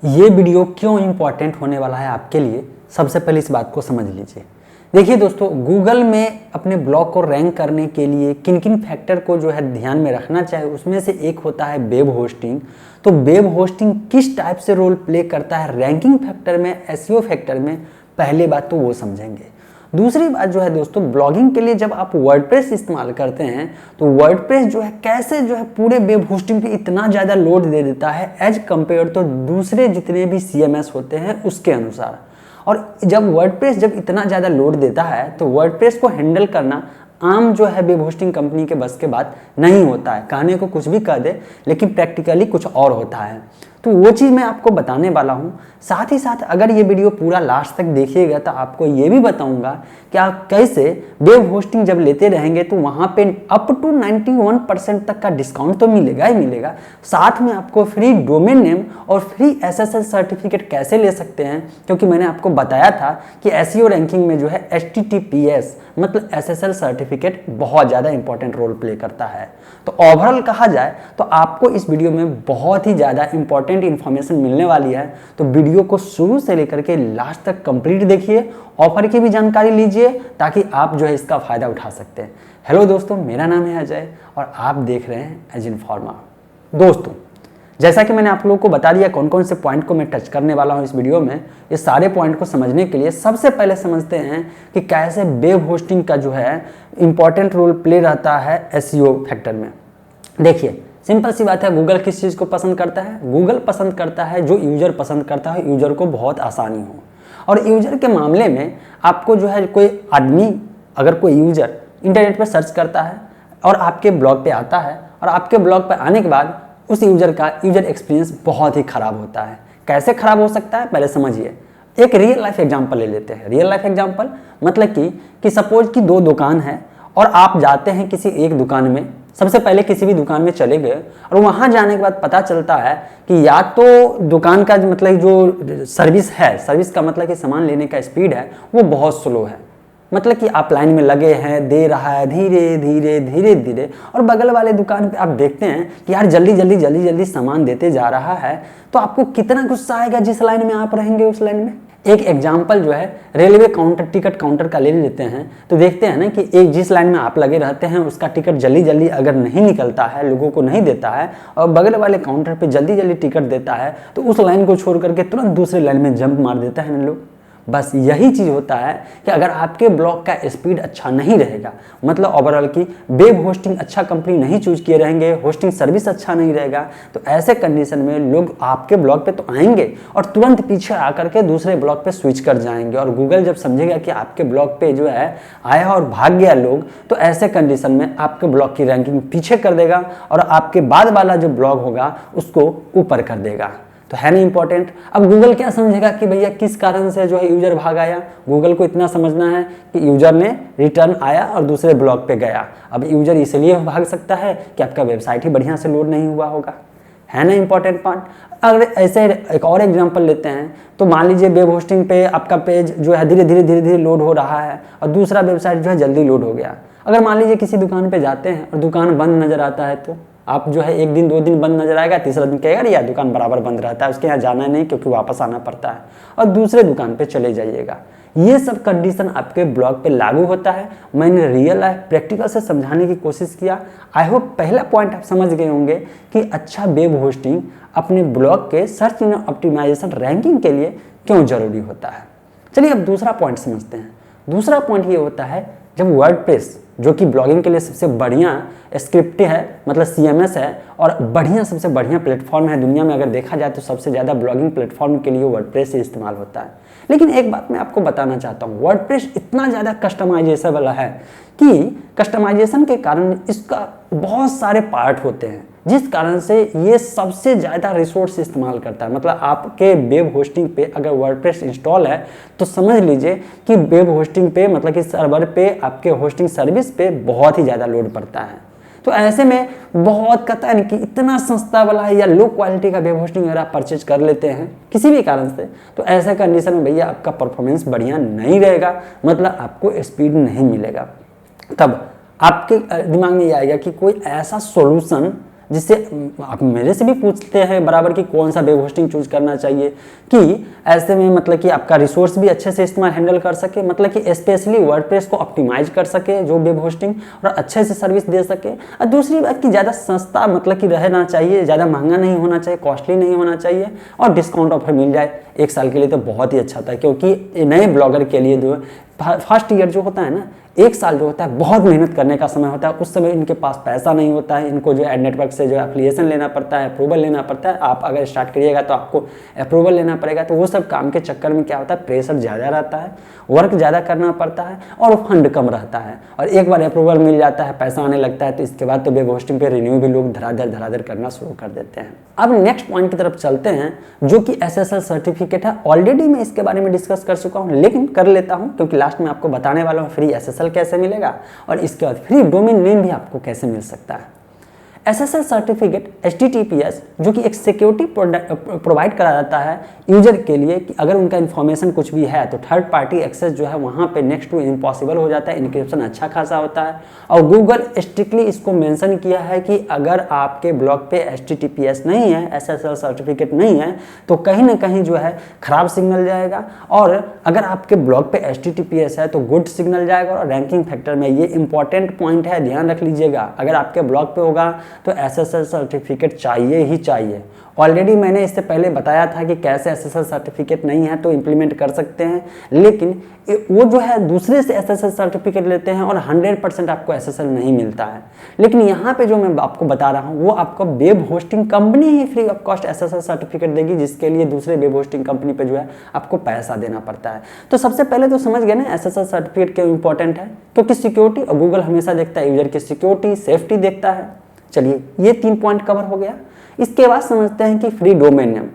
ये वीडियो क्यों इम्पॉर्टेंट होने वाला है आपके लिए, सबसे पहले इस बात को समझ लीजिए। देखिए दोस्तों, गूगल में अपने ब्लॉग को रैंक करने के लिए किन किन फैक्टर को जो है ध्यान में रखना चाहिए, उसमें से एक होता है वेब होस्टिंग। तो वेब होस्टिंग किस टाइप से रोल प्ले करता है रैंकिंग फैक्टर में, एसईओ फैक्टर में, पहले बात तो वो समझेंगे। दूसरी बात जो है दोस्तों, ब्लॉगिंग के लिए जब आप वर्डप्रेस इस्तेमाल करते हैं तो वर्डप्रेस जो है कैसे जो है पूरे वेब होस्टिंग पे इतना ज़्यादा लोड दे देता है एज कंपेयर तो दूसरे जितने भी सीएमएस होते हैं उसके अनुसार। और जब वर्डप्रेस जब इतना ज़्यादा लोड देता है तो वर्डप्रेस को हैंडल करना आम जो है वेब होस्टिंग कंपनी के बस के बात नहीं होता है। कहने को कुछ भी कह दे लेकिन प्रैक्टिकली कुछ और होता है, तो वो चीज़ मैं आपको बताने वाला हूँ। साथ ही साथ अगर ये वीडियो पूरा लास्ट तक देखिएगा तो आपको ये भी बताऊंगा कि आप कैसे वेब होस्टिंग जब लेते रहेंगे तो वहाँ पे अप टू 91% तक का डिस्काउंट तो मिलेगा ही मिलेगा। साथ में आपको फ्री डोमेन नेम और फ्री एसएसएल सर्टिफिकेट कैसे ले सकते हैं, क्योंकि मैंने आपको बताया था कि एसईओ रैंकिंग में जो है HTTPS मतलब एसएसएल सर्टिफिकेट बहुत ज़्यादा इंपॉर्टेंट रोल प्ले करता है। तो ओवरऑल कहा जाए तो आपको इस वीडियो में बहुत ही ज़्यादा इंपॉर्टेंट इन्फॉर्मेशन मिलने वाली है। तो वीडियो को शुरू से लेकर के लास्ट तक कंप्लीट देखिए, ऑफर की भी जानकारी लीजिए ताकि आप जो है इसका फ़ायदा उठा सकते हैं। हेलो दोस्तों, मेरा नाम है अजय और आप देख रहे हैं एज इन्फॉर्मा। दोस्तों, जैसा कि मैंने आप लोगों को बता दिया कौन कौन से पॉइंट को मैं टच करने वाला हूं इस वीडियो में, ये सारे पॉइंट को समझने के लिए सबसे पहले समझते हैं कि कैसे वेब होस्टिंग का जो है इंपॉर्टेंट रोल प्ले रहता है एसईओ फैक्टर में। देखिए, सिंपल सी बात है, गूगल किस चीज़ को पसंद करता है? गूगल पसंद करता है जो यूजर पसंद करता है, यूजर को बहुत आसानी हो। और यूजर के मामले में आपको जो है कोई आदमी, अगर कोई यूजर इंटरनेट पर सर्च करता है और आपके ब्लॉग पे आता है और आपके ब्लॉग पे आने के बाद उस यूजर का यूजर एक्सपीरियंस बहुत ही ख़राब होता है। कैसे ख़राब हो सकता है पहले समझिए। एक रियल लाइफ एग्जांपल ले लेते हैं। रियल लाइफ एग्जांपल मतलब कि सपोज कि दो दुकान है और आप जाते हैं किसी एक दुकान में। सबसे पहले किसी भी दुकान में चले गए और वहाँ जाने के बाद पता चलता है कि या तो दुकान का मतलब जो सर्विस है, सर्विस का मतलब कि सामान लेने का स्पीड है वो बहुत स्लो है, मतलब कि आप लाइन में लगे हैं, दे रहा है धीरे धीरे धीरे धीरे, और बगल वाले दुकान पे आप देखते हैं कि यार जल्दी जल्दी जल्दी जल्दी सामान देते जा रहा है, तो आपको कितना गुस्सा आएगा जिस लाइन में आप रहेंगे उस लाइन में। एक एग्जाम्पल जो है रेलवे काउंटर, टिकट काउंटर का ले लेते हैं, तो देखते हैं ना कि एक जिस लाइन में आप लगे रहते हैं उसका टिकट जल्दी जल्दी अगर नहीं निकलता है, लोगों को नहीं देता है, और बगल वाले काउंटर पे जल्दी जल्दी टिकट देता है, तो उस लाइन को छोड़ करके तुरंत दूसरे लाइन में जंप मार देता है ना लोग। बस यही चीज़ होता है कि अगर आपके ब्लॉग का स्पीड अच्छा नहीं रहेगा, मतलब ओवरऑल की वेब होस्टिंग अच्छा कंपनी नहीं चूज किए रहेंगे, होस्टिंग सर्विस अच्छा नहीं रहेगा, तो ऐसे कंडीशन में लोग आपके ब्लॉग पे तो आएंगे और तुरंत पीछे आकर के दूसरे ब्लॉग पे स्विच कर जाएंगे। और गूगल जब समझेगा कि आपके ब्लॉग पे जो है आया और भाग गया लोग, तो ऐसे कंडीशन में आपके ब्लॉग की रैंकिंग पीछे कर देगा और आपके बाद वाला जो ब्लॉग होगा उसको ऊपर कर देगा। तो है ना इंपॉर्टेंट। अब गूगल क्या समझेगा कि भैया किस कारण से जो है यूजर भाग आया। गूगल को इतना समझना है कि यूजर ने रिटर्न आया और दूसरे ब्लॉग पे गया। अब यूजर इसलिए भाग सकता है कि आपका वेबसाइट ही बढ़िया से लोड नहीं हुआ होगा, है ना इंपॉर्टेंट पार्ट। अगर ऐसे एक और एग्जांपल लेते हैं तो मान लीजिए वेब होस्टिंग पे आपका पेज जो है धीरे धीरे धीरे धीरे लोड हो रहा है और दूसरा वेबसाइट जो है जल्दी लोड हो गया। अगर मान लीजिए किसी दुकान पे जाते हैं और दुकान बंद नजर आता है, तो आप जो है एक दिन दो दिन बंद नजर आएगा, तीसरा दिन कहेगा यार दुकान बराबर बंद रहता है, उसके यहाँ जाना नहीं क्योंकि वापस आना पड़ता है, और दूसरे दुकान पे चले जाइएगा। ये सब कंडीशन आपके ब्लॉग पे लागू होता है। मैंने रियल लाइफ प्रैक्टिकल से समझाने की कोशिश किया। आई होप पहला पॉइंट आप समझ गए होंगे कि अच्छा वेब होस्टिंग अपने ब्लॉग के सर्च इंजन ऑप्टिमाइजेशन रैंकिंग के लिए क्यों जरूरी होता है। चलिए अब दूसरा पॉइंट समझते हैं। दूसरा पॉइंट ये होता है, जब वर्डप्रेस जो कि ब्लॉगिंग के लिए सबसे बढ़िया स्क्रिप्ट है, मतलब सीएमएस है और बढ़िया सबसे बढ़िया प्लेटफॉर्म है दुनिया में, अगर देखा जाए तो सबसे ज़्यादा ब्लॉगिंग प्लेटफॉर्म के लिए वर्डप्रेस ही इस्तेमाल होता है। लेकिन एक बात मैं आपको बताना चाहता हूँ, वर्डप्रेस इतना ज़्यादा कस्टमाइजेबल है कि कस्टमाइजेशन के कारण इसका बहुत सारे पार्ट होते हैं, जिस कारण से ये सबसे ज़्यादा रिसोर्स इस्तेमाल करता है। मतलब आपके वेब होस्टिंग पे अगर वर्डप्रेस इंस्टॉल है तो समझ लीजिए कि वेब होस्टिंग पे मतलब कि सर्वर पे आपके होस्टिंग सर्विस पे बहुत ही ज़्यादा लोड पड़ता है। तो ऐसे में बहुत कहता है कि इतना सस्ता वाला या लो क्वालिटी का वेब होस्टिंग अगर आप परचेज कर लेते हैं किसी भी कारण से, तो ऐसे कंडीशन में भैया आपका परफॉर्मेंस बढ़िया नहीं रहेगा, मतलब आपको स्पीड नहीं मिलेगा। तब आपके दिमाग में ये आएगा कि कोई ऐसा सॉल्यूशन जिससे आप मेरे से भी पूछते हैं बराबर कि कौन सा वेब होस्टिंग चूज करना चाहिए, कि ऐसे में मतलब कि आपका रिसोर्स भी अच्छे से इस्तेमाल हैंडल कर सके, मतलब कि स्पेशली वर्डप्रेस को ऑप्टिमाइज कर सके जो वेब होस्टिंग, और अच्छे से सर्विस दे सके। और दूसरी बात कि ज़्यादा सस्ता मतलब कि रहना चाहिए, ज़्यादा महंगा नहीं होना चाहिए, कॉस्टली नहीं होना चाहिए, और डिस्काउंट ऑफर मिल जाए 1 साल के लिए तो बहुत ही अच्छा होता है। क्योंकि नए ब्लॉगर के लिए जो फर्स्ट ईयर जो होता है ना, 1 साल जो होता है बहुत मेहनत करने का समय होता है। उस समय इनके पास पैसा नहीं होता है, इनको जो एड नेटवर्क से जो एफिलिएशन लेना पड़ता है, अप्रूवल लेना पड़ता है। आप अगर स्टार्ट करिएगा तो आपको अप्रूवल लेना पड़ेगा, तो वो सब काम के चक्कर में क्या होता है, प्रेशर ज़्यादा रहता है, वर्क ज़्यादा करना पड़ता है, और फंड कम रहता है। और एक बार अप्रूवल मिल जाता है, पैसा आने लगता है, तो इसके बाद तो वेब होस्टिंग पे रिन्यू भी लोग धड़ाधड़ करना शुरू कर देते हैं। अब नेक्स्ट पॉइंट की तरफ चलते हैं, जो कि SSL सर्टिफिकेट है। ऑलरेडी मैं इसके बारे में डिस्कस कर चुका हूँ, लेकिन कर लेता हूँ क्योंकि लास्ट में आपको बताने वाला हूँ फ्री SSL कैसे मिलेगा, और इसके बाद फ्री डोमेन नेम भी आपको कैसे मिल सकता है। SSL सर्टिफिकेट HTTPS जो कि एक सिक्योरिटी प्रोवाइड करा जाता है यूजर के लिए, कि अगर उनका इन्फॉर्मेशन कुछ भी है तो थर्ड पार्टी एक्सेस जो है वहाँ पे नेक्स्ट टू इम्पॉसिबल हो जाता है, इनक्रिप्शन अच्छा खासा होता है। और गूगल स्ट्रिक्टली इसको मेंशन किया है कि अगर आपके ब्लॉग पे HTTPS नहीं है, SSL सर्टिफिकेट नहीं है, तो कहीं ना कहीं जो है खराब सिग्नल जाएगा, और अगर आपके ब्लॉग पे HTTPS है तो गुड सिग्नल जाएगा। और रैंकिंग फैक्टर में ये इंपॉर्टेंट पॉइंट है, ध्यान रख लीजिएगा, अगर आपके ब्लॉग पे होगा तो SSL सर्टिफिकेट चाहिए ही चाहिए। ऑलरेडी मैंने इससे पहले बताया था कि कैसे SSL सर्टिफिकेट नहीं है तो इम्प्लीमेंट कर सकते हैं, लेकिन वो जो है दूसरे से SSL सर्टिफिकेट लेते हैं और 100% आपको SSL नहीं मिलता है। लेकिन यहाँ पे जो मैं आपको बता रहा हूँ वो आपको web hosting company he free of cost SSL certificate देगी, जिसके लिए दूसरे वेब होस्टिंग कंपनी पे जो है आपको पैसा देना पड़ता है। तो सबसे पहले तो समझ गए ना SSL सर्टिफिकेट क्यों इंपॉर्टेंट है, क्योंकि सिक्योरिटी, और गूगल हमेशा देखता है यूजर की सिक्योरिटी, सेफ्टी देखता है। चलिए ये 3 पॉइंट कवर हो गया। इसके बाद समझते हैं कि फ्री डोमेन नेम।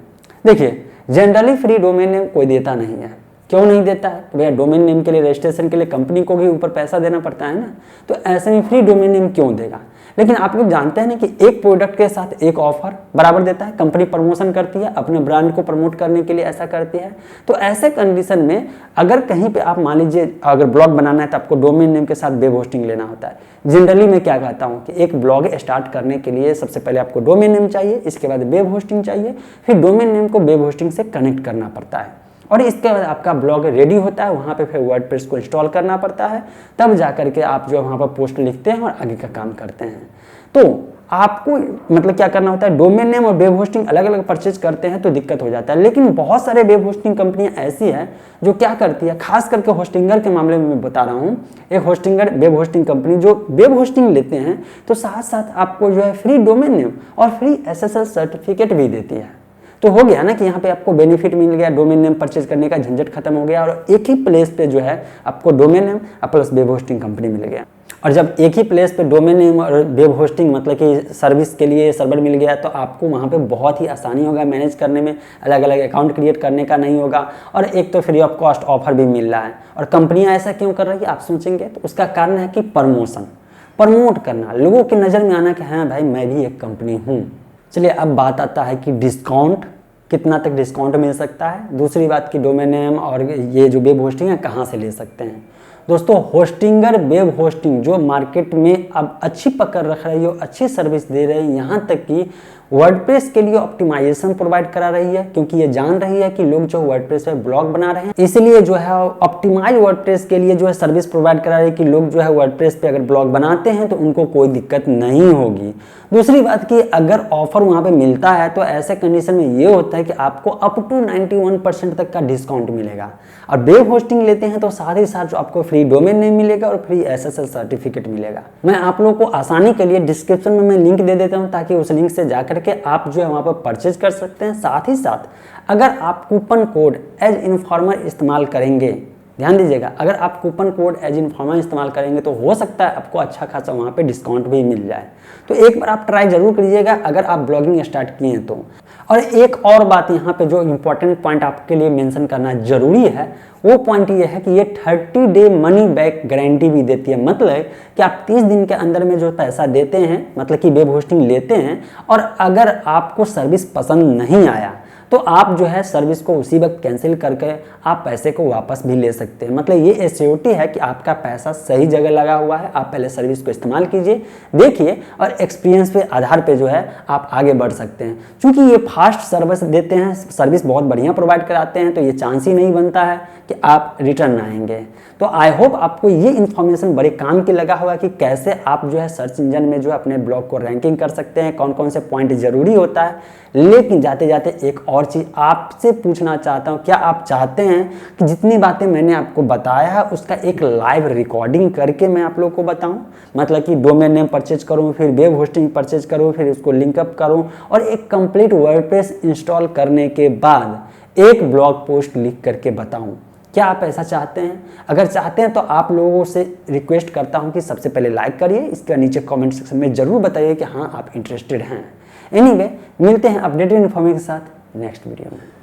देखिए जनरली फ्री डोमेन नेम कोई देता नहीं है। क्यों नहीं देता है? तो भैया डोमेन नेम के लिए, रजिस्ट्रेशन के लिए कंपनी को भी ऊपर पैसा देना पड़ता है ना, तो ऐसे में फ्री डोमेन नेम क्यों देगा। लेकिन आप लोग जानते हैं ना कि एक प्रोडक्ट के साथ एक ऑफर बराबर देता है। कंपनी प्रमोशन करती है, अपने ब्रांड को प्रमोट करने के लिए ऐसा करती है। तो ऐसे कंडीशन में अगर कहीं पे आप मान लीजिए अगर ब्लॉग बनाना है तो आपको डोमेन नेम के साथ वेब होस्टिंग लेना होता है। जनरली मैं क्या कहता हूँ कि एक ब्लॉग स्टार्ट करने के लिए सबसे पहले आपको डोमेन नेम चाहिए, इसके बाद वेब होस्टिंग चाहिए, फिर डोमेन नेम को वेब होस्टिंग से कनेक्ट करना पड़ता है, और इसके बाद आपका ब्लॉग रेडी होता है। वहाँ पे फिर वर्डप्रेस को इंस्टॉल करना पड़ता है, तब जा करके आप जो वहाँ पर पोस्ट लिखते हैं और आगे का काम करते हैं। तो आपको मतलब क्या करना होता है, डोमेन नेम और वेब होस्टिंग अलग अलग परचेज करते हैं तो दिक्कत हो जाता है। लेकिन बहुत सारे वेब होस्टिंग कंपनियां ऐसी है जो क्या करती है, खास करके होस्टिंगर के मामले में मैं बता रहा हूँ, एक होस्टिंगर वेब होस्टिंग कंपनी जो वेब होस्टिंग लेते हैं तो साथ साथ आपको जो है फ्री डोमेन नेम और फ्री SSL सर्टिफिकेट भी देती है। तो हो गया ना कि यहाँ पे आपको बेनिफिट मिल गया, डोमेन नेम परचेज करने का झंझट खत्म हो गया, और एक ही प्लेस पे जो है आपको domain name plus web hosting company मिल गया। और जब एक ही प्लेस पे डोमेन नेम और वेब होस्टिंग मतलब कि सर्विस के लिए सर्वर मिल गया, तो आपको वहाँ पे बहुत ही आसानी होगा मैनेज करने में, अलग अलग अकाउंट क्रिएट करने का नहीं होगा, और एक तो फ्री ऑफ कॉस्ट ऑफर भी मिल रहा है। और कंपनियाँ ऐसा क्यों कर रही है आप सोचेंगे, तो उसका कारण है कि प्रमोट करना, लोगों की नज़र में आना कि हाँ भाई मैं भी एक कंपनी हूँ। चलिए अब बात आता है कि डिस्काउंट, कितना तक डिस्काउंट मिल सकता है। दूसरी बात कि डोमेन नेम और ये जो वेब होस्टिंग है कहाँ से ले सकते हैं। दोस्तों होस्टिंगर वेब होस्टिंग जो मार्केट में अब अच्छी पकड़ रख रही है, अच्छी सर्विस दे रही है, यहाँ तक कि वर्डप्रेस के लिए ऑप्टिमाइजेशन प्रोवाइड करा रही है, क्योंकि ये जान रही है कि लोग जो वर्डप्रेस पे ब्लॉग बना रहे हैं, इसलिए जो है ऑप्टिमाइज वर्डप्रेस के लिए जो है सर्विस प्रोवाइड करा रही है कि लोग जो है वर्डप्रेस पे अगर ब्लॉग बनाते हैं तो उनको कोई दिक्कत नहीं होगी। दूसरी बात कि अगर ऑफर वहाँ पे मिलता है तो ऐसे कंडीशन में ये होता है कि आपको अप टू 91% तक का डिस्काउंट मिलेगा। और वेब होस्टिंग लेते हैं तो साथ ही साथ जो आपको फ्री डोमेन नेम मिलेगा और फ्री SSL सर्टिफिकेट मिलेगा। मैं आप लोगों को आसानी के लिए डिस्क्रिप्शन में मैं लिंक दे देता हूँ, ताकि उस लिंक से जाकर के आप जो है वहाँ पर परचेज कर सकते हैं। साथ ही साथ अगर आप कूपन कोड एज इन्फॉर्मर इस्तेमाल करेंगे, ध्यान दीजिएगा, अगर आप कूपन कोड एज इन्फॉर्मर इस्तेमाल करेंगे तो हो सकता है आपको अच्छा खासा वहाँ पे डिस्काउंट भी मिल जाए। तो एक बार आप ट्राई जरूर करिएगा अगर आप ब्लॉगिंग स्टार्ट किए हैं तो। और एक और बात यहाँ पे जो इम्पोर्टेंट पॉइंट आपके लिए मेंशन करना जरूरी है, वो पॉइंट ये है कि ये 30 डे मनी बैक गारंटी भी देती है। मतलब कि आप 30 दिन के अंदर में जो पैसा देते हैं, मतलब कि वेब होस्टिंग लेते हैं, और अगर आपको सर्विस पसंद नहीं आया तो आप जो है सर्विस को उसी वक्त कैंसिल करके आप पैसे को वापस भी ले सकते हैं। मतलब ये एश्योरिटी है कि आपका पैसा सही जगह लगा हुआ है। आप पहले सर्विस को इस्तेमाल कीजिए, देखिए, और एक्सपीरियंस पे आधार पे जो है आप आगे बढ़ सकते हैं। क्योंकि ये फास्ट सर्विस देते हैं, सर्विस बहुत बढ़िया प्रोवाइड कराते हैं, तो ये चांस ही नहीं बनता है कि आप रिटर्न आएंगे। तो आई होप आपको ये इन्फॉर्मेशन बड़े काम की लगा होगा कि कैसे आप जो है सर्च इंजन में जो है अपने ब्लॉग को रैंकिंग कर सकते हैं, कौन कौन से पॉइंट जरूरी होता है। लेकिन जाते जाते एक और चीज़ आपसे पूछना चाहता हूँ, क्या आप चाहते हैं कि जितनी बातें मैंने आपको बताया है उसका एक लाइव रिकॉर्डिंग करके मैं आप लोग को बताऊँ? मतलब कि डोमेन नेम परचेज करूँ, फिर वेब होस्टिंग परचेज करूँ, फिर उसको लिंकअप करूँ और एक कंप्लीट वर्डप्रेस इंस्टॉल करने के बाद एक ब्लॉग पोस्ट लिख करके बताऊँ? क्या आप ऐसा चाहते हैं? अगर चाहते हैं तो आप लोगों से रिक्वेस्ट करता हूं कि सबसे पहले लाइक करिए, इसके नीचे कमेंट सेक्शन में जरूर बताइए कि हाँ आप इंटरेस्टेड हैं। एनीवे, मिलते हैं अपडेटेड इन्फॉर्मेशन के साथ नेक्स्ट वीडियो में।